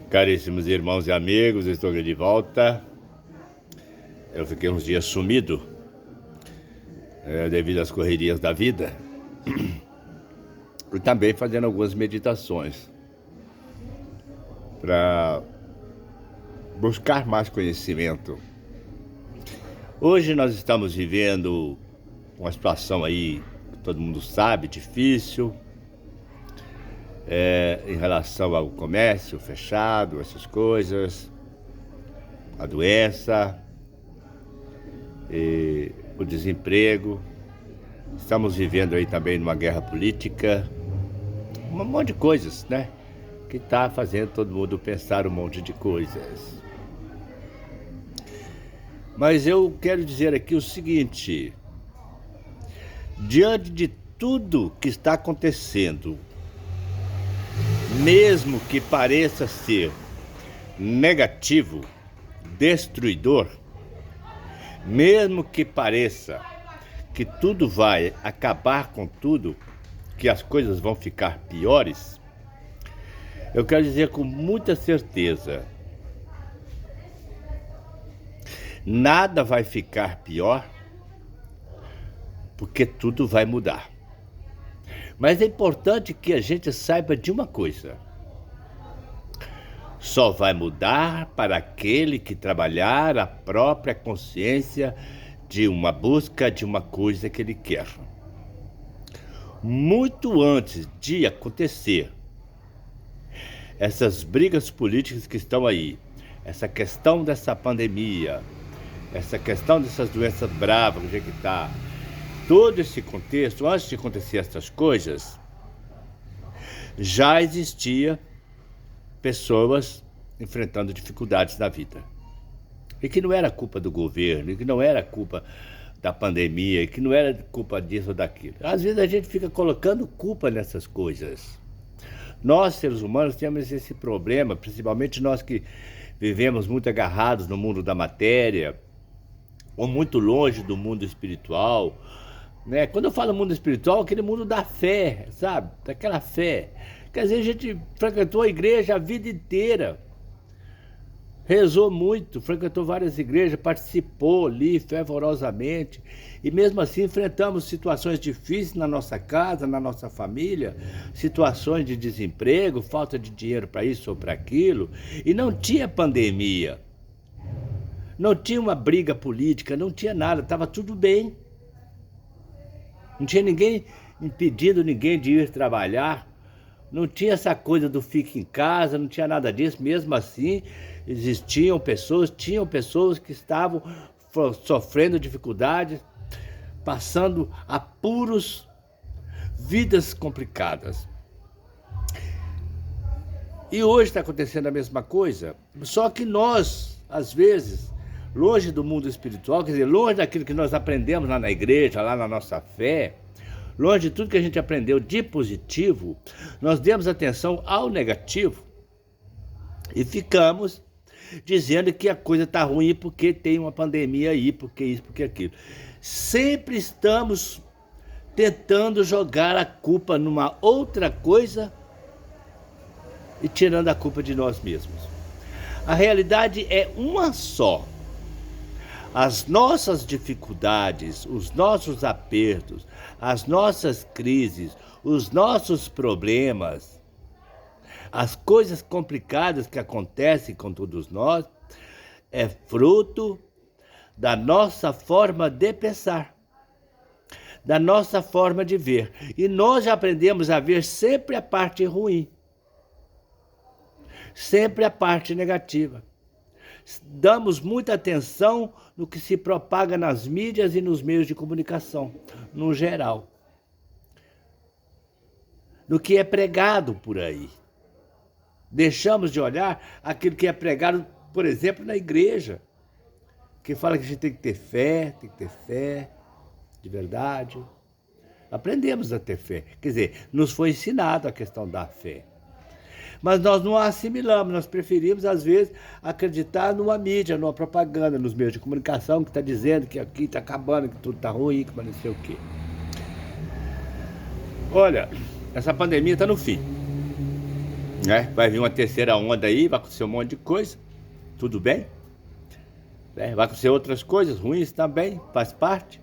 Caríssimos irmãos e amigos, estou aqui de volta. Eu fiquei uns dias sumido, devido às correrias da vida, e também fazendo algumas meditações para buscar mais conhecimento. Hoje nós estamos vivendo uma situação aí, que todo mundo sabe, difícil, em relação ao comércio fechado, essas coisas, a doença, e o desemprego. Estamos vivendo aí também numa guerra política, um monte de coisas, né? Que está fazendo todo mundo pensar um monte de coisas. Mas eu quero dizer aqui o seguinte: diante de tudo que está acontecendo, mesmo que pareça ser negativo, destruidor, mesmo que pareça que tudo vai acabar com tudo, que as coisas vão ficar piores, eu quero dizer com muita certeza, nada vai ficar pior, porque tudo vai mudar. Mas é importante que a gente saiba de uma coisa: só vai mudar para aquele que trabalhar a própria consciência de uma busca de uma coisa que ele quer. Muito antes de acontecer essas brigas políticas que estão aí, essa questão dessa pandemia, essa questão dessas doenças bravas, do jeito que está, todo esse contexto, antes de acontecer essas coisas, já existia pessoas enfrentando dificuldades na vida. E que não era culpa do governo, e que não era culpa da pandemia, e que não era culpa disso ou daquilo. Às vezes a gente fica colocando culpa nessas coisas. Nós, seres humanos, temos esse problema, principalmente nós que vivemos muito agarrados no mundo da matéria, ou muito longe do mundo espiritual, né? Quando eu falo mundo espiritual, aquele mundo da fé, sabe? Daquela fé. Quer dizer, a gente frequentou a igreja a vida inteira, rezou muito, frequentou várias igrejas, participou ali fervorosamente, e mesmo assim enfrentamos situações difíceis na nossa casa, na nossa família, situações de desemprego, falta de dinheiro para isso ou para aquilo, e não tinha pandemia, não tinha uma briga política, não tinha nada, estava tudo bem. Não tinha ninguém impedindo ninguém de ir trabalhar, não tinha essa coisa do fique em casa, não tinha nada disso. Mesmo assim, tinham pessoas que estavam sofrendo dificuldades, passando apuros, vidas complicadas. E hoje está acontecendo a mesma coisa, só que nós, às vezes, longe do mundo espiritual, quer dizer, longe daquilo que nós aprendemos lá na igreja, lá na nossa fé, longe de tudo que a gente aprendeu de positivo, nós demos atenção ao negativo e ficamos dizendo que a coisa está ruim porque tem uma pandemia aí, porque isso, porque aquilo. Sempre estamos tentando jogar a culpa numa outra coisa e tirando a culpa de nós mesmos. A realidade é uma só. As nossas dificuldades, os nossos apertos, as nossas crises, os nossos problemas, as coisas complicadas que acontecem com todos nós, é fruto da nossa forma de pensar, da nossa forma de ver. E nós já aprendemos a ver sempre a parte ruim, sempre a parte negativa. Damos muita atenção no que se propaga nas mídias e nos meios de comunicação, no geral. No que é pregado por aí. Deixamos de olhar aquilo que é pregado, por exemplo, na igreja, que fala que a gente tem que ter fé de verdade. Aprendemos a ter fé, quer dizer, nos foi ensinado a questão da fé. Mas nós não a assimilamos, nós preferimos, às vezes, acreditar numa mídia, numa propaganda, nos meios de comunicação, que está dizendo que aqui está acabando, que tudo está ruim, que não sei o quê. Olha, essa pandemia está no fim. né? Vai vir uma terceira onda aí, vai acontecer um monte de coisa, tudo bem, né? Vai acontecer outras coisas ruins também, faz parte.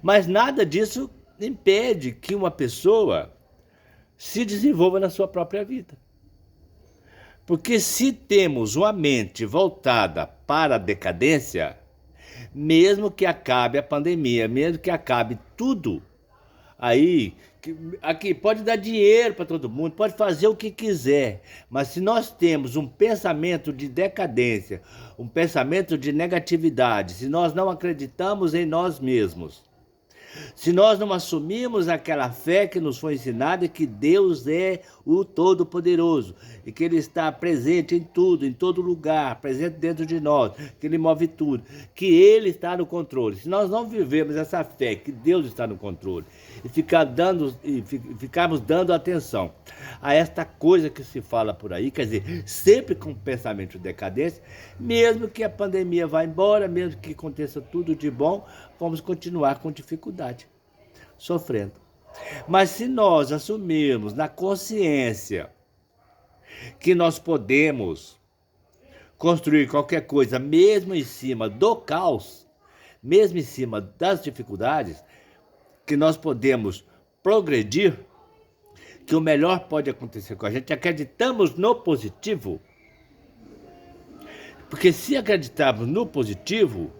Mas nada disso impede que uma pessoa se desenvolva na sua própria vida. Porque se temos uma mente voltada para a decadência, mesmo que acabe a pandemia, mesmo que acabe tudo, aí, aqui pode dar dinheiro para todo mundo, pode fazer o que quiser, mas se nós temos um pensamento de decadência, um pensamento de negatividade, se nós não acreditamos em nós mesmos, se nós não assumimos aquela fé que nos foi ensinada, que Deus é o Todo-Poderoso e que Ele está presente em tudo, em todo lugar, presente dentro de nós, que Ele move tudo, que Ele está no controle. Se nós não vivemos essa fé que Deus está no controle e ficarmos dando atenção a esta coisa que se fala por aí, quer dizer, sempre com pensamento de decadência, mesmo que a pandemia vá embora, mesmo que aconteça tudo de bom, vamos continuar com dificuldade, sofrendo. Mas se nós assumirmos na consciência que nós podemos construir qualquer coisa, mesmo em cima do caos, mesmo em cima das dificuldades, que nós podemos progredir, que o melhor pode acontecer com a gente, acreditamos no positivo, porque se acreditarmos no positivo,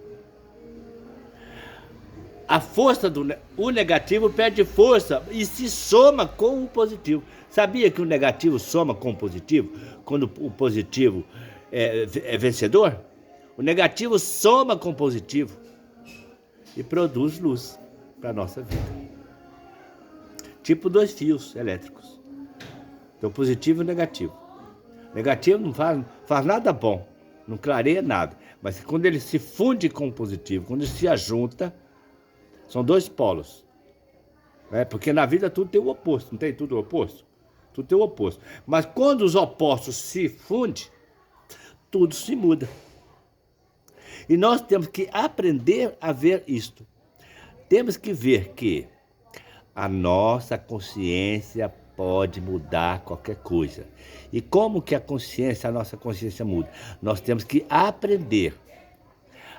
a força o negativo perde força e se soma com o positivo. Sabia que o negativo soma com o positivo? Quando o positivo é vencedor? O negativo soma com o positivo e produz luz para a nossa vida. Tipo 2 fios elétricos. Então, positivo e negativo. Negativo não faz nada bom, não clareia nada. Mas quando ele se funde com o positivo, quando ele se ajunta, são 2 polos, né? Porque na vida tudo tem o oposto, não tem tudo o oposto? Tudo tem o oposto. Mas quando os opostos se fundem, tudo se muda. E nós temos que aprender a ver isto. Temos que ver que a nossa consciência pode mudar qualquer coisa. E como que a nossa consciência muda? Nós temos que aprender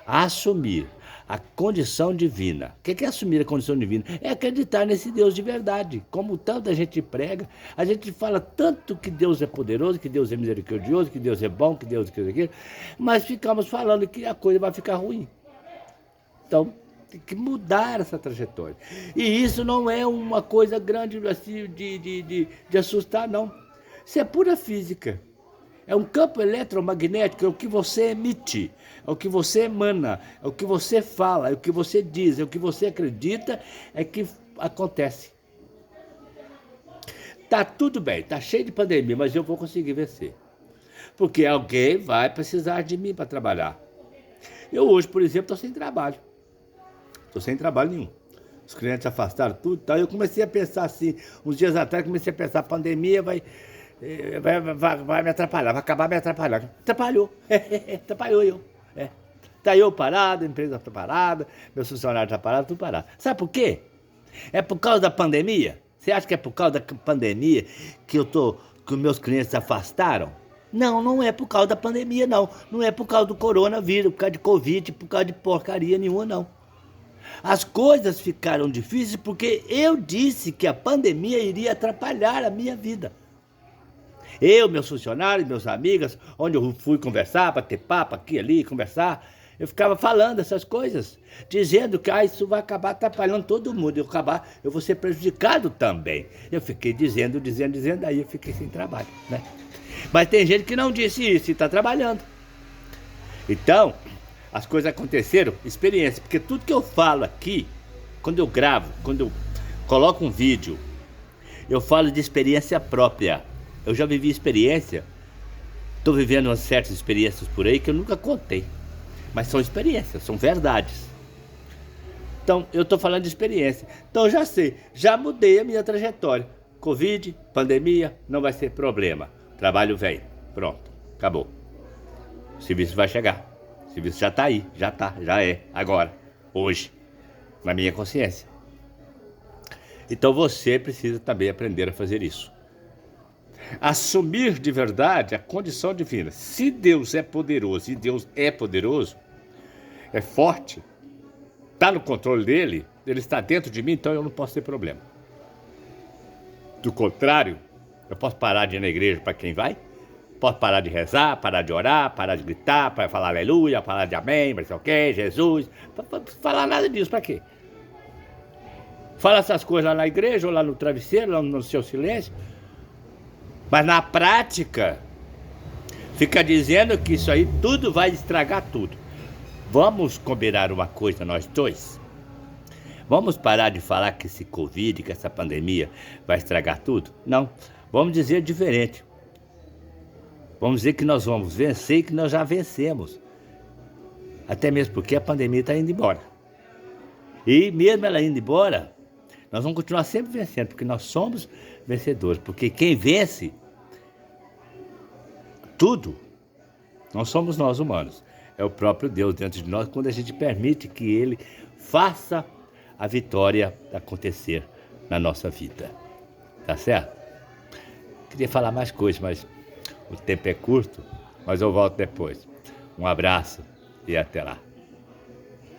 a assumir a condição divina. O que é assumir a condição divina? É acreditar nesse Deus de verdade. Como tanta gente prega, a gente fala tanto que Deus é poderoso, que Deus é misericordioso, que Deus é bom, que Deus é aquilo, mas ficamos falando que a coisa vai ficar ruim. Então, tem que mudar essa trajetória. E isso não é uma coisa grande assim, de assustar, não. Isso é pura física. É um campo eletromagnético, é o que você emite, é o que você emana, é o que você fala, é o que você diz, é o que você acredita, é que acontece. Tá tudo bem, tá cheio de pandemia, mas eu vou conseguir vencer. Porque alguém vai precisar de mim para trabalhar. Eu hoje, por exemplo, estou sem trabalho. Estou sem trabalho nenhum. Os clientes afastaram tudo e tal. Eu comecei a pensar assim, uns dias atrás, comecei a pensar, a pandemia vai me atrapalhar, vai acabar me atrapalhando. Atrapalhou, atrapalhou eu. Tá eu parado, a empresa tá parada, meus funcionários tá parados, tudo parado. Sabe por quê? É por causa da pandemia? Você acha que é por causa da pandemia que os meus clientes se afastaram? Não, não é por causa da pandemia, não. Não é por causa do coronavírus, por causa de Covid, por causa de porcaria nenhuma, não. As coisas ficaram difíceis porque eu disse que a pandemia iria atrapalhar a minha vida. Eu, meus funcionários, meus amigos, onde eu fui conversar, bater papo aqui, ali, conversar, eu ficava falando essas coisas, dizendo que isso vai acabar atrapalhando todo mundo, eu vou ser prejudicado também. Eu fiquei dizendo, aí eu fiquei sem trabalho, né? Mas tem gente que não disse isso e está trabalhando. Então, as coisas aconteceram, experiência, porque tudo que eu falo aqui, quando eu gravo, quando eu coloco um vídeo, eu falo de experiência própria. Eu já vivi experiência, estou vivendo umas certas experiências por aí que eu nunca contei, mas são experiências, são verdades. Então, eu estou falando de experiência. Então, já sei, já mudei a minha trajetória. Covid, pandemia, não vai ser problema. Trabalho vem, pronto, acabou. O serviço vai chegar. O serviço já está aí, já é, agora, hoje, na minha consciência. Então, você precisa também aprender a fazer isso. Assumir de verdade a condição divina. Se Deus é poderoso e Deus é poderoso, é forte, está no controle dele, ele está dentro de mim, então eu não posso ter problema. Do contrário, eu posso parar de ir na igreja para quem vai, posso parar de rezar, parar de orar, parar de gritar, para falar aleluia, parar de amém, mas ok, Jesus, não falar nada disso, para quê? Fala essas coisas lá na igreja, ou lá no travesseiro, lá no seu silêncio, mas na prática, fica dizendo que isso aí tudo vai estragar tudo. Vamos combinar uma coisa nós dois? Vamos parar de falar que esse Covid, que essa pandemia vai estragar tudo? Não, vamos dizer diferente. Vamos dizer que nós vamos vencer e que nós já vencemos. Até mesmo porque a pandemia está indo embora. E mesmo ela indo embora, nós vamos continuar sempre vencendo, porque nós somos vencedores. Porque quem vence tudo, não somos nós humanos. É o próprio Deus dentro de nós, quando a gente permite que Ele faça a vitória acontecer na nossa vida. Tá certo? Queria falar mais coisas, mas o tempo é curto, mas eu volto depois. Um abraço e até lá.